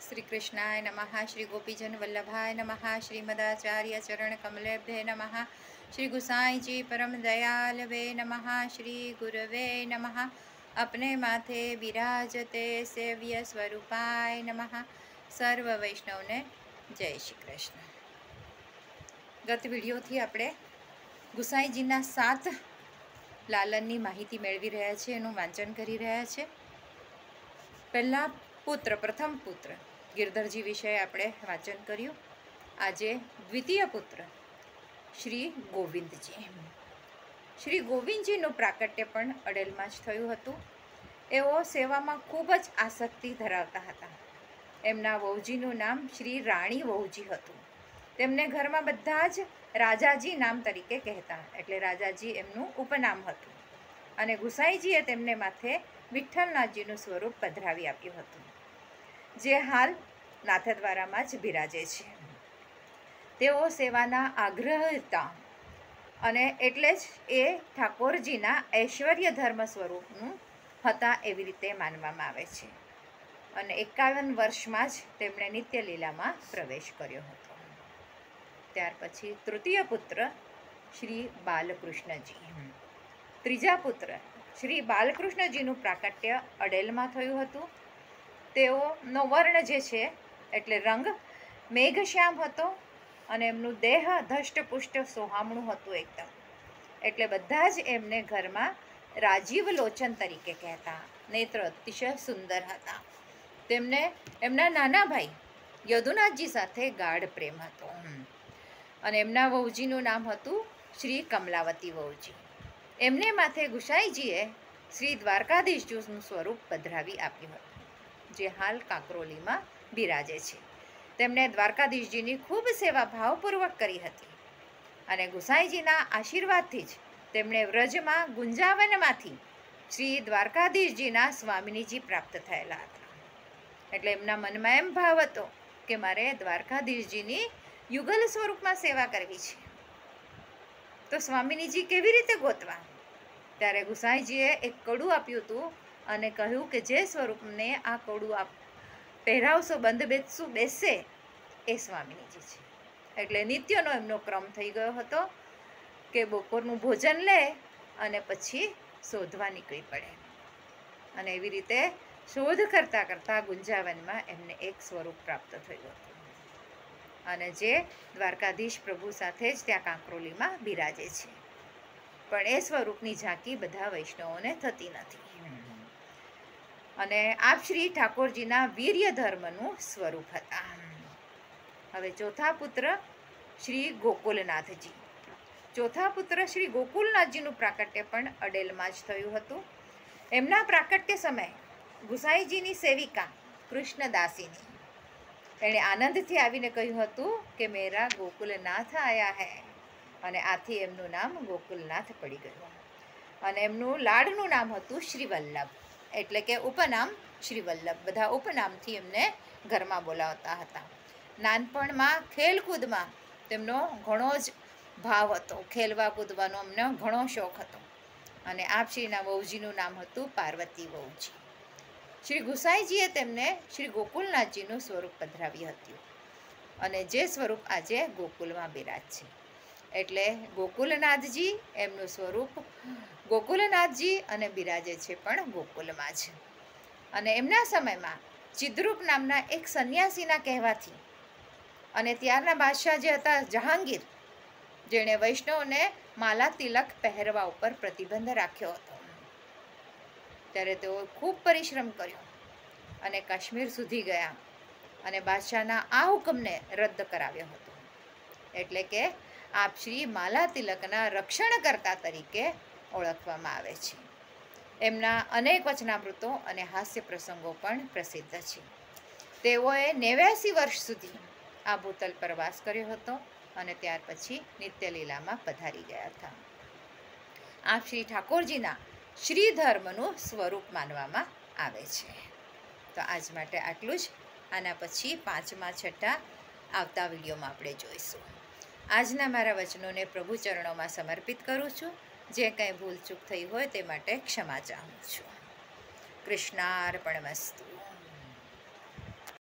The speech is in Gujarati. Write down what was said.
श्री कृष्णाय नमः। श्री गोपीजन वल्लभाय नमः। श्रीमदाचार्य चरण कमलेभ्ये नमः। श्री गुसाई जी परम दयालवे नमः। श्री गुरवे नमः। अपने माथे विराजते सेव्य स्वरूपाय नमः। सर्व वैष्णव ने जय श्री कृष्ण। गत विडियोथी આપણે ગુસાઈજીના 7 લાલનની માહિતી મેળવી રહ્યા છે, એનું વાંચન કરી રહ્યા છે। પહેલા પુત્ર, પ્રથમ પુત્ર ગિરધરજી વિશે આપણે વાંચન કર્યું। આજે દ્વિતીય પુત્ર શ્રી ગોવિંદજી। શ્રી ગોવિંદજીનું પ્રાકટ્ય પણ અડેલમાં જ થયું હતું। એઓ સેવામાં ખૂબ જ આસક્તિ ધરાવતા હતા। એમના વહુજીનું નામ શ્રી રાણી વહુજી હતું। તેમને ઘરમાં બધા જ રાજાજી નામ તરીકે કહેતા, એટલે રાજાજી એમનું ઉપનામ હતું। અને ગુસાઈજીએ તેમને માથે વિઠ્ઠલનાથજીનું સ્વરૂપ પધરાવી આપ્યું હતું, જે હાલ નાથદ્વારામાં જ બિરાજે છે। તેઓ સેવાના આગ્રહ હતા અને એટલે જ એ ઠાકોરજીના ઐશ્વર્ય ધર્મ સ્વરૂપનું હતા એવી રીતે માનવામાં આવે છે। અને 51 વર્ષમાં જ તેમણે નિત્યલીલામાં પ્રવેશ કર્યો હતો। ત્યાર પછી તૃતીય પુત્ર શ્રી બાલકૃષ્ણજી। ત્રીજા પુત્ર શ્રી બાલકૃષ્ણજીનું પ્રાકટ્ય અડેલમાં થયું હતું। તેઓનો વર્ણ જે છે એટલે રંગ મેઘશ્યામ હતો અને એમનું દેહ ધષ્ટપુષ્ટ સોહામણું હતું એકદમ, એટલે બધા જ એમને ઘરમાં રાજીવ લોચન તરીકે કહેતા। નેત્ર અતિશય સુંદર હતા। તેમને એમના નાના ભાઈ યદુનાથજી સાથે ગાઢ પ્રેમ હતો અને એમના વહુજીનું નામ હતું શ્રી કમલાવતી વહુજી। એમને માથે ગુસાઈજીએ શ્રી દ્વારકાધીશજીનું સ્વરૂપ પધરાવી આપ્યું હતું, જે હાલ કાંકરોલીમાં બિરાજે છે। તેમણે દ્વારકાધીશજીની ખૂબ સેવા ભાવપૂર્વક કરી હતી અને ગુસાઈજીના આશીર્વાદથી જ તેમણે વ્રજમાં ગુંજાવનમાંથી શ્રી દ્વારકાધીશજીના સ્વામિનીજી પ્રાપ્ત થયેલા હતા। એટલે એમના મનમાં એમ ભાવ હતો કે મારે દ્વારકાધીશજીની યુગલ સ્વરૂપમાં સેવા કરવી છે, તો સ્વામિનીજી કેવી રીતે ગોતવા? ત્યારે ગુસાઈજીએ એક કડું આપ્યું હતું અને કહ્યું કે જે સ્વરૂપને આ કડું પહેરાવશો, બંધ બેસશે, એ સ્વામિનીજી છે। એટલે નિત્યનો એમનો ક્રમ થઈ ગયો હતો કે બપોરનું ભોજન લે અને પછી શોધવા નીકળી પડે, અને એવી રીતે શોધ કરતાં કરતાં ગુંજાવનમાં એમને એક સ્વરૂપ પ્રાપ્ત થયું હતું, અને જે દ્વારકાધીશ પ્રભુ સાથે જ ત્યાં કાંકરોલીમાં બિરાજે છે। પણ એ સ્વરૂપની ઝાંકી બધા વૈષ્ણવોને થતી નથી। અને આપ શ્રી ઠાકોરજીના વીર્ય ધર્મનું સ્વરૂપ હતા। હવે ચોથા પુત્ર શ્રી ગોકુલનાથજી। ચોથા પુત્ર શ્રી ગોકુલનાથજીનું પ્રાકટ્ય પણ અડેલમાં જ થયું હતું। એમના પ્રાકટ્ય સમયે ગુસાઈજીની સેવિકા કૃષ્ણદાસીની એણે આનંદથી આવીને કહ્યું હતું કે મેરા ગોકુલનાથ આયા હૈ, અને આથી એમનું નામ ગોકુલનાથ પડી ગયું। અને એમનું લાડનું નામ હતું શ્રી વલ્લભ, એટલે કે ઉપનામ શ્રી વલ્લભ। બધા ઉપનામથી એમને ઘરમાં બોલાવતા હતા। નાનપણમાં ખેલકૂદમાં તેમનો ઘણો જ ભાવ હતો, ખેલવા કૂદવાનો એમને ઘણો શોખ હતો। અને આપ શ્રીના વહુજીનું નામ હતું પાર્વતી વહુજી। શ્રી ગુસાઈજીએ તેમને શ્રી ગોકુલનાથજીનું સ્વરૂપ પધરાવ્યું હતું, અને જે સ્વરૂપ આજે ગોકુલમાં બિરાજ છે। એટલે ગોકુલનાથજી એમનું સ્વરૂપ ગોકુલનાથજી અને બિરાજે છે પણ ગોકુલમાં જ। અને એમના સમયમાં ચિદ્રૂપ નામના એક સંન્યાસીના કહેવાથી અને ત્યારના બાદશાહ જે હતા જહાંગીર, જેણે વૈષ્ણવને માલા તિલક પહેરવા ઉપર પ્રતિબંધ રાખ્યો હતો, ત્યારે તેઓ ખૂબ પરિશ્રમ કર્યો અને કાશ્મીર સુધી ગયા અને બાદશાહના આ હુકમને રદ કરાવ્યો હતો। એટલે કે આપ શ્રી માલા તિલકના રક્ષણકર્તા તરીકે ઓળખવામાં આવે છે। એમના અનેક વચનામૃતો અને હાસ્ય પ્રસંગો પણ પ્રસિદ્ધ છે। તેઓએ 89 વર્ષ સુધી આ ભૂતલ પર વાસ કર્યો હતો અને ત્યાર પછી નિત્યલીલામાં પધારી ગયા હતા। આપ શ્રી ઠાકોરજીના શ્રીધર્મનું સ્વરૂપ માનવામાં આવે છે। તો આજ માટે આટલું જ। આના પછી 5મા 6ઠા આવતા વિડીયોમાં આપણે જોઈશું। આજના મારા વચનોને પ્રભુ ચરણોમાં સમર્પિત કરું છું। જે કંઈ ભૂલચૂક થઈ હોય તે માટે ક્ષમા ચાહું છું। કૃષ્ણાર્પણમસ્તુ।